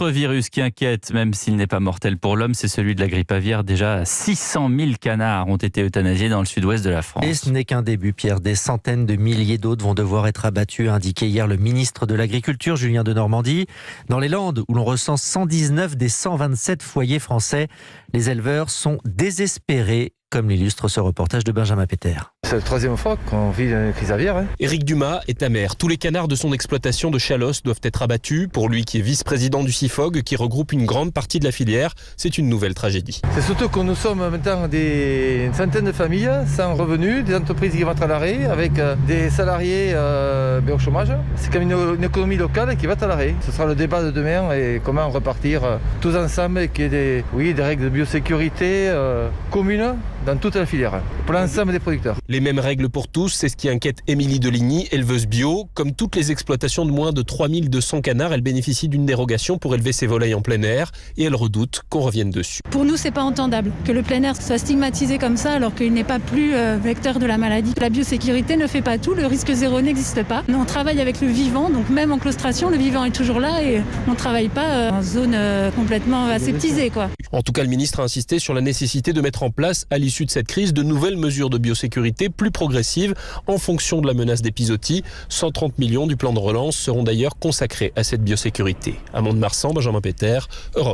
autre virus qui inquiète, même s'il n'est pas mortel pour l'homme, c'est celui de la grippe aviaire. Déjà, 600 000 canards ont été euthanasiés dans le sud-ouest de la France. Et ce n'est qu'un début, Pierre. Des centaines de milliers d'autres vont devoir être abattus, a indiqué hier le ministre de l'Agriculture, Julien Denormandie. Dans les Landes, où l'on recense 119 des 127 foyers français, les éleveurs sont désespérés, comme l'illustre ce reportage de Benjamin Péter. C'est la troisième fois qu'on vit une crise aviaire. Éric Dumas est amer. Tous les canards de son exploitation de Chalosse doivent être abattus. Pour lui, qui est vice-président du CIFOG, qui regroupe une grande partie de la filière, c'est une nouvelle tragédie. C'est surtout que nous sommes maintenant une centaine de familles sans revenus, des entreprises qui vont être à l'arrêt, avec des salariés au chômage. C'est comme une économie locale qui va être à l'arrêt. Ce sera le débat de demain et comment repartir tous ensemble et qu'il y ait des règles de biosécurité communes dans toute la filière, pour l'ensemble des producteurs. Les mêmes règles pour tous, c'est ce qui inquiète Émilie Deligny, éleveuse bio. Comme toutes les exploitations de moins de 3200 canards, elle bénéficie d'une dérogation pour élever ses volailles en plein air et elle redoute qu'on revienne dessus. Pour nous, c'est pas entendable que le plein air soit stigmatisé comme ça alors qu'il n'est pas plus vecteur de la maladie. La biosécurité ne fait pas tout, le risque zéro n'existe pas. Nous, on travaille avec le vivant, donc même en claustration, le vivant est toujours là et on ne travaille pas en zone complètement aseptisée, quoi. En tout cas, le ministre a insisté sur la nécessité de mettre en place, à l'issue de cette crise, de nouvelles mesures de biosécurité plus progressives en fonction de la menace d'épizootie. 130 millions du plan de relance seront d'ailleurs consacrés à cette biosécurité. À Mont-de-Marsan, Benjamin Péter, Europe.